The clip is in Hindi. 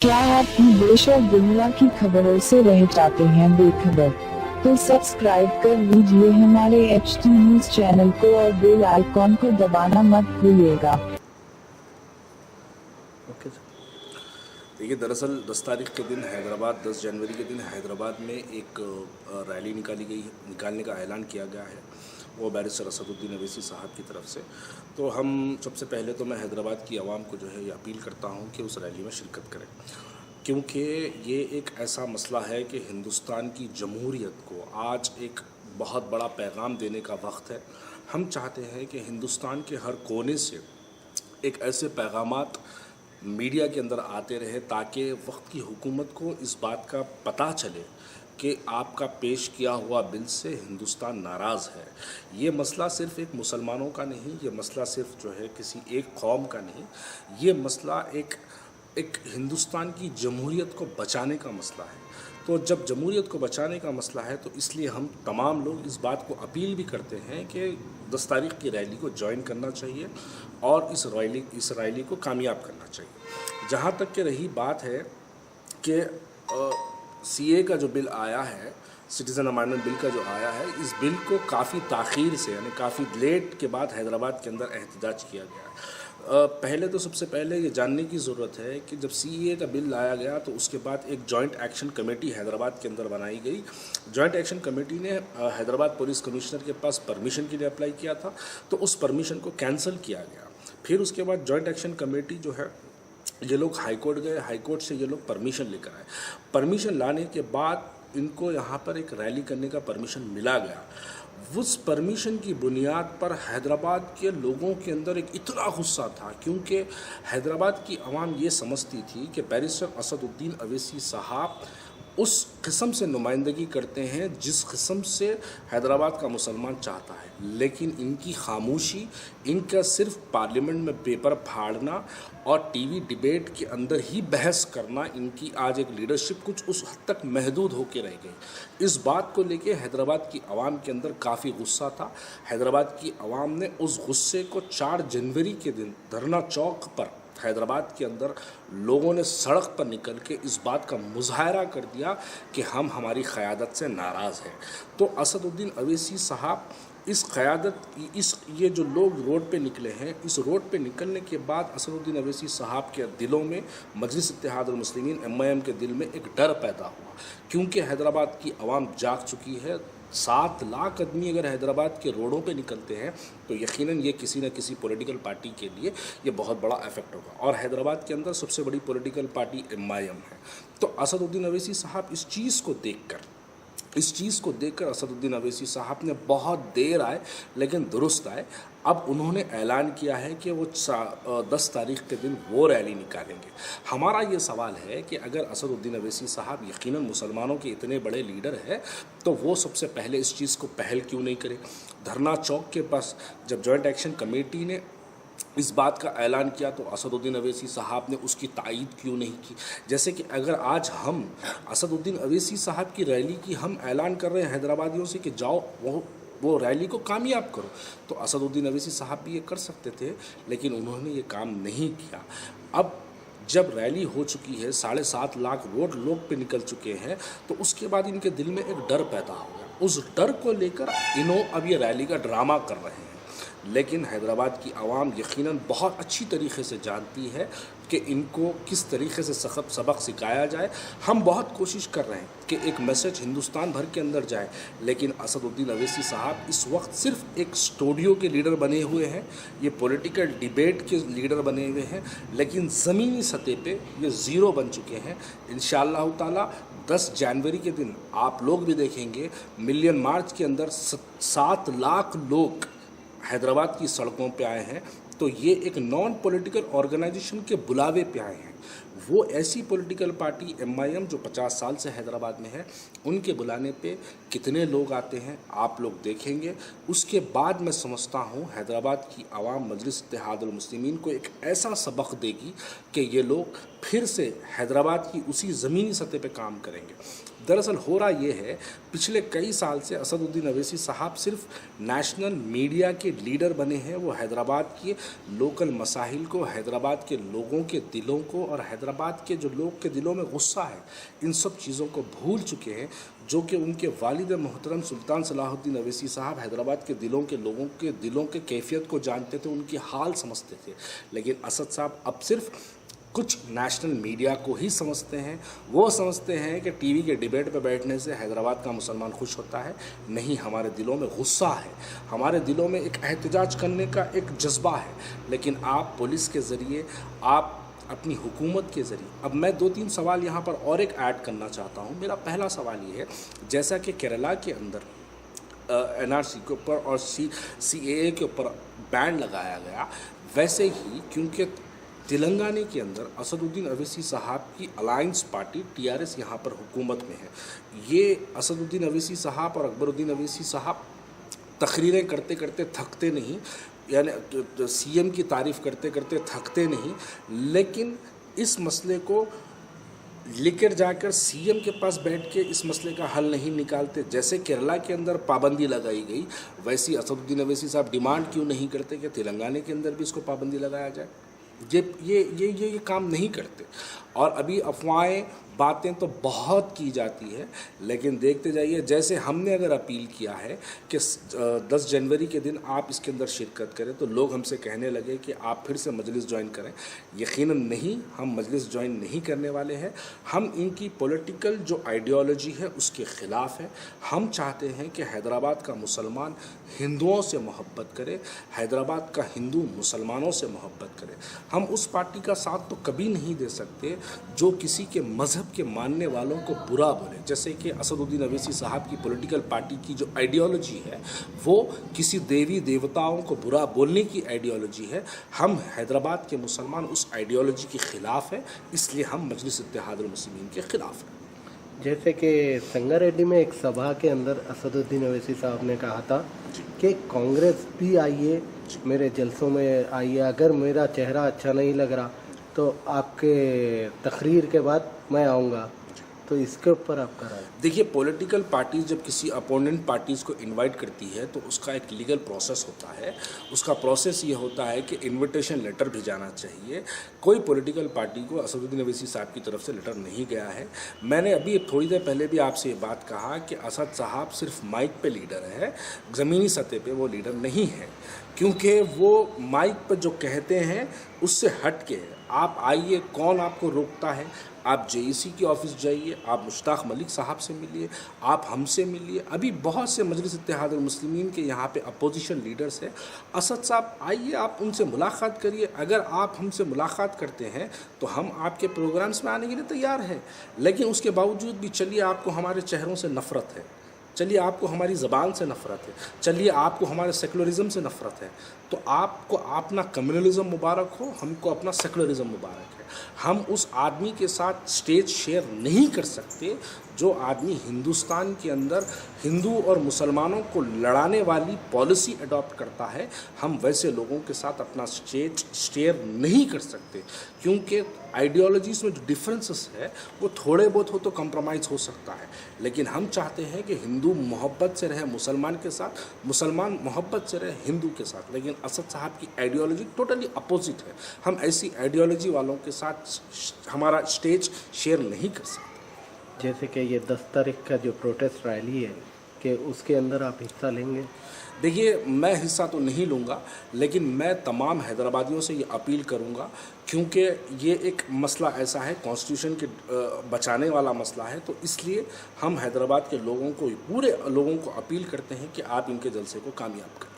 क्या आप भी देश और दुनिया की खबरों से रह जाते हैं बेखबर? तो सब्सक्राइब कर लीजिए हमारे HT न्यूज चैनल को और बेल आइकॉन को दबाना मत भूलिएगा। Okay sir. देखिए, दरअसल 10 तारीख के दिन हैदराबाद 10 जनवरी के दिन हैदराबाद में एक रैली निकालने का ऐलान किया गया है। वो बैरिस्टर असदुद्दीन अवैसी साहब की तरफ से। तो हम सबसे पहले तो मैं हैदराबाद की आवाम को जो है ये अपील करता हूँ कि उस रैली में शिरकत करें, क्योंकि ये एक ऐसा मसला है कि हिंदुस्तान की जमहूरियत को आज एक बहुत बड़ा पैगाम देने का वक्त है। हम चाहते हैं कि हिंदुस्तान के हर कोने से एक ऐसे पैगामात मीडिया के अंदर आते रहे ताकि वक्त की हुकूमत को इस बात का पता चले कि आपका पेश किया हुआ बिल से हिंदुस्तान नाराज़ है। ये मसला सिर्फ़ एक मुसलमानों का नहीं, ये मसला सिर्फ जो है किसी एक कौम का नहीं, ये मसला एक हिंदुस्तान की जमहूरियत को बचाने का मसला है। तो जब जमहूरियत को बचाने का मसला है तो इसलिए हम तमाम लोग इस बात को अपील भी करते हैं कि 10 तारीख की रैली को ज्वाइन करना चाहिए और इस रैली को कामयाब करना चाहिए। जहाँ तक कि रही बात है कि CA का जो बिल आया है, सिटीज़न अमेंडमेंट बिल का जो आया है, इस बिल को काफ़ी ताख़ीर से यानी काफ़ी लेट के बाद हैदराबाद के अंदर एहतजाज किया गया है। पहले तो सबसे पहले ये जानने की ज़रूरत है कि जब CA का बिल लाया गया तो उसके बाद एक जॉइंट एक्शन कमेटी हैदराबाद के अंदर बनाई गई। जॉइंट एक्शन कमेटी ने हैदराबाद पुलिस कमिश्नर के पास परमिशन के लिए अप्लाई किया था, तो उस परमिशन को कैंसिल किया गया। फिर उसके बाद जॉइंट एक्शन कमेटी जो है, ये लोग हाई कोर्ट गए, हाई कोर्ट से ये लोग परमिशन लेकर आए। परमिशन लाने के बाद इनको यहाँ पर एक रैली करने का परमिशन मिला गया। उस परमिशन की बुनियाद पर हैदराबाद के लोगों के अंदर एक इतना गुस्सा था, क्योंकि हैदराबाद की आवाम ये समझती थी कि बैरिस्टर असदुद्दीन अवैसी साहब उस किस्म से नुमाइंदगी करते हैं जिस किस्म से हैदराबाद का मुसलमान चाहता है, लेकिन इनकी खामोशी, इनका सिर्फ पार्लियामेंट में पेपर फाड़ना और TV डिबेट के अंदर ही बहस करना, इनकी आज एक लीडरशिप कुछ उस हद तक महदूद होकर रह गई। इस बात को लेके हैदराबाद की आवाम के अंदर काफ़ी गुस्सा था। हैदराबाद की आवाम ने उस गुस्से को 4 जनवरी के दिन धरना चौक पर हैदराबाद के अंदर लोगों ने सड़क पर निकल के इस बात का मुजाहरा कर दिया कि हम हमारी क़यादत से नाराज़ हैं। तो असदुद्दीन अवैसी साहब ये जो लोग रोड पे निकले हैं, इस रोड पे निकलने के बाद असदुद्दीन अवैसी साहब के दिलों में, मजलिस इत्तेहादुल मुस्लिमीन MIM के दिल में एक डर पैदा हुआ, क्योंकि हैदराबाद की आवाम जाग चुकी है। 7 लाख आदमी अगर हैदराबाद के रोडों पे निकलते हैं तो यकीनन ये किसी न किसी पॉलिटिकल पार्टी के लिए ये बहुत बड़ा इफेक्ट होगा, और हैदराबाद के अंदर सबसे बड़ी पॉलिटिकल पार्टी MIM है। तो असदुद्दीन अवैसी साहब इस चीज़ को देखकर असदुद्दीन अवैसी साहब ने बहुत देर आए लेकिन दुरुस्त आए। अब उन्होंने ऐलान किया है कि वो 10 तारीख के दिन वो रैली निकालेंगे। हमारा ये सवाल है कि अगर असदुद्दीन अवैसी साहब यकीनन मुसलमानों के इतने बड़े लीडर हैं तो वो सबसे पहले इस चीज़ को पहल क्यों नहीं करें। धरना चौक के पास जब जॉइंट एक्शन कमेटी ने इस बात का ऐलान किया तो असदुद्दीन अवैसी साहब ने उसकी तायीद क्यों नहीं की। जैसे कि अगर आज हम असदुद्दीन अवैसी साहब की रैली की हम ऐलान कर रहे हैं हैदराबादियों से कि जाओ वो रैली को कामयाब करो, तो असदुद्दीन अवैसी साहब भी ये कर सकते थे, लेकिन उन्होंने ये काम नहीं किया। अब जब रैली हो चुकी है, 7.5 लाख लोग पे निकल चुके हैं, तो उसके बाद इनके दिल में एक डर पैदा हो गया। उस डर को लेकर अब ये रैली का ड्रामा कर रहे हैं। लेकिन हैदराबाद की आवाम यकीनन बहुत अच्छी तरीके से जानती है कि इनको किस तरीके से सबक सिखाया जाए। हम बहुत कोशिश कर रहे हैं कि एक मैसेज हिंदुस्तान भर के अंदर जाए, लेकिन असदुद्दीन अवैसी साहब इस वक्त सिर्फ एक स्टूडियो के लीडर बने हुए हैं, ये पॉलिटिकल डिबेट के लीडर बने हुए हैं, लेकिन ज़मीनी सतह पे ये ज़ीरो बन चुके हैं। इंशाअल्लाह ताला 10 जनवरी के दिन आप लोग भी देखेंगे मिलियन मार्च के अंदर 7 लाख लोग हैदराबाद की सड़कों पे आए हैं। तो ये एक नॉन पॉलिटिकल ऑर्गेनाइजेशन के बुलावे पे आए हैं। वो ऐसी पॉलिटिकल पार्टी MIM जो 50 साल से हैदराबाद में है, उनके बुलाने पे कितने लोग आते हैं आप लोग देखेंगे। उसके बाद मैं समझता हूँ हैदराबाद की आवाम मजलिस इत्तेहादुल मुस्लिमीन को एक ऐसा सबक देगी कि ये लोग फिर से हैदराबाद की उसी ज़मीनी सतह पे काम करेंगे। दरअसल हो रहा ये है, पिछले कई साल से असदुद्दीन अवैसी साहब सिर्फ नेशनल मीडिया के लीडर बने हैं। वो हैदराबाद के लोकल मसाइल को, हैदराबाद के लोगों के दिलों को और हैदराबाद के जो लोग के दिलों में गुस्सा है, इन सब चीज़ों को भूल चुके हैं, जो कि उनके वालिद मोहतरम सुल्तान सलाहुद्दीन अवैसी साहब हैदराबाद के दिलों के लोगों के दिलों के कैफियत को जानते थे, उनकी हाल समझते थे। लेकिन असद साहब अब सिर्फ कुछ नेशनल मीडिया को ही समझते हैं। वो समझते हैं कि टीवी के डिबेट पे बैठने से हैदराबाद का मुसलमान खुश होता है। नहीं, हमारे दिलों में गुस्सा है, हमारे दिलों में एक एहतजाज करने का एक जज्बा है। लेकिन आप पुलिस के ज़रिए, आप अपनी हुकूमत के ज़रिए, अब मैं 2-3 सवाल यहाँ पर और एक ऐड करना चाहता हूँ। मेरा पहला सवाल ये है, जैसा कि केरला के अंदर NRC के ऊपर और CAA के ऊपर बैन लगाया गया, वैसे ही क्योंकि तेलंगाना के अंदर असदुद्दीन अवैसी साहब की अलायंस पार्टी TRS यहाँ पर हुकूमत में है। ये असदुद्दीन अवैसी साहब और अकबरुद्दीन अवैसी साहब तकरीरें करते करते थकते नहीं, यानी CM की तारीफ़ करते करते थकते नहीं, लेकिन इस मसले को लेकर जाकर CM के पास बैठ के इस मसले का हल नहीं निकालते। जैसे केरला के अंदर पाबंदी लगाई गई, वैसी असदुद्दीन अवैसी साहब डिमांड क्यों नहीं करते कि तेलंगाना के अंदर भी इसको पाबंदी लगाया जाए। ये काम नहीं करते। और अभी अफवाहें, बातें तो बहुत की जाती है, लेकिन देखते जाइए, जैसे हमने अगर अपील किया है कि 10 जनवरी के दिन आप इसके अंदर शिरकत करें, तो लोग हमसे कहने लगे कि आप फिर से मजलिस ज्वाइन करें। यकीनन नहीं, हम मजलिस ज्वाइन नहीं करने वाले हैं। हम इनकी पॉलिटिकल जो आइडियोलॉजी है उसके ख़िलाफ़ है। हम चाहते हैं कि हैदराबाद का मुसलमान हिंदुओं से मोहब्बत करे, हैदराबाद का हिंदू मुसलमानों से मोहब्बत करे। हम उस पार्टी का साथ तो कभी नहीं दे सकते जो किसी के मज़हब के मानने वालों को बुरा बोले। जैसे कि असदुद्दीन अवैसी साहब की पॉलिटिकल पार्टी की जो आइडियोलॉजी है, वो किसी देवी देवताओं को बुरा बोलने की आइडियोलॉजी है। हम हैदराबाद के मुसलमान उस आइडियोलॉजी के ख़िलाफ़ है, इसलिए हम मजलिस इत्तेहादुल मुस्लिमीन के ख़िलाफ़ हैं। जैसे कि संगारेड्डी में एक सभा के अंदर असदुद्दीन अवैसी साहब ने कहा था कि कांग्रेस भी आइए, मेरे जलसों में आइए, अगर मेरा चेहरा अच्छा नहीं लग रहा तो आपके तकरीर के बाद मैं आऊँगा। तो इसके ऊपर आपका राय? देखिए, पॉलिटिकल पार्टीज़ जब किसी अपोनेंट पार्टीज़ को इनवाइट करती है तो उसका एक लीगल प्रोसेस होता है। उसका प्रोसेस ये होता है कि इनविटेशन लेटर भेजाना चाहिए। कोई पॉलिटिकल पार्टी को असदुद्दीन अवैसी साहब की तरफ से लेटर नहीं गया है। मैंने अभी थोड़ी देर पहले भी आपसे ये बात कहा कि असद साहब सिर्फ माइक पे लीडर है, ज़मीनी सतह पे वो लीडर नहीं है, क्योंकि वो माइक पर जो कहते हैं उससे हट के है। आप आइए, कौन आपको रोकता है? आप JEC की ऑफिस जाइए, आप मुश्ताक मलिक साहब से मिलिए, आप हमसे मिलिए। अभी बहुत से मजलिस इत्तेहादुल मुस्लिमीन के यहाँ पे अपोजिशन लीडर्स हैं। असद साहब आइए, आप उनसे मुलाकात करिए। अगर आप हमसे मुलाकात करते हैं तो हम आपके प्रोग्राम्स में आने के लिए तैयार हैं, लेकिन उसके बावजूद भी चलिए आपको हमारे चेहरों से नफ़रत है, चलिए आपको हमारी ज़बान से नफ़रत है, चलिए आपको हमारे सेकुलरिज़म से नफ़रत है, तो आपको अपना कम्युनलिज़म मुबारक हो, हमको अपना सेकुलरिज़म मुबारक है। हम उस आदमी के साथ स्टेज शेयर नहीं कर सकते जो आदमी हिंदुस्तान के अंदर हिंदू और मुसलमानों को लड़ाने वाली पॉलिसी अडॉप्ट करता है। हम वैसे लोगों के साथ अपना स्टेज शेयर नहीं कर सकते, क्योंकि आइडियोलॉजीज़ में जो डिफरेंसेस है वो थोड़े बहुत हो तो कंप्रोमाइज़ हो सकता है, लेकिन हम चाहते हैं कि हिंदू मोहब्बत से रहे मुसलमान के साथ, मुसलमान मोहब्बत से रहे हिंदू के साथ। लेकिन असद साहब की आइडियोलॉजी टोटली अपोजिट है। हम ऐसी आइडियोलॉजी वालों के साथ हमारा स्टेज शेयर नहीं कर सकते। जैसे कि ये 10 तारीख का जो प्रोटेस्ट रैली है, कि उसके अंदर आप हिस्सा लेंगे? देखिए, मैं हिस्सा तो नहीं लूँगा, लेकिन मैं तमाम हैदराबादियों से ये अपील करूँगा, क्योंकि ये एक मसला ऐसा है, कॉन्स्टिट्यूशन के बचाने वाला मसला है, तो इसलिए हम हैदराबाद के लोगों को, पूरे लोगों को अपील करते हैं कि आप इनके जलसे को कामयाब करें।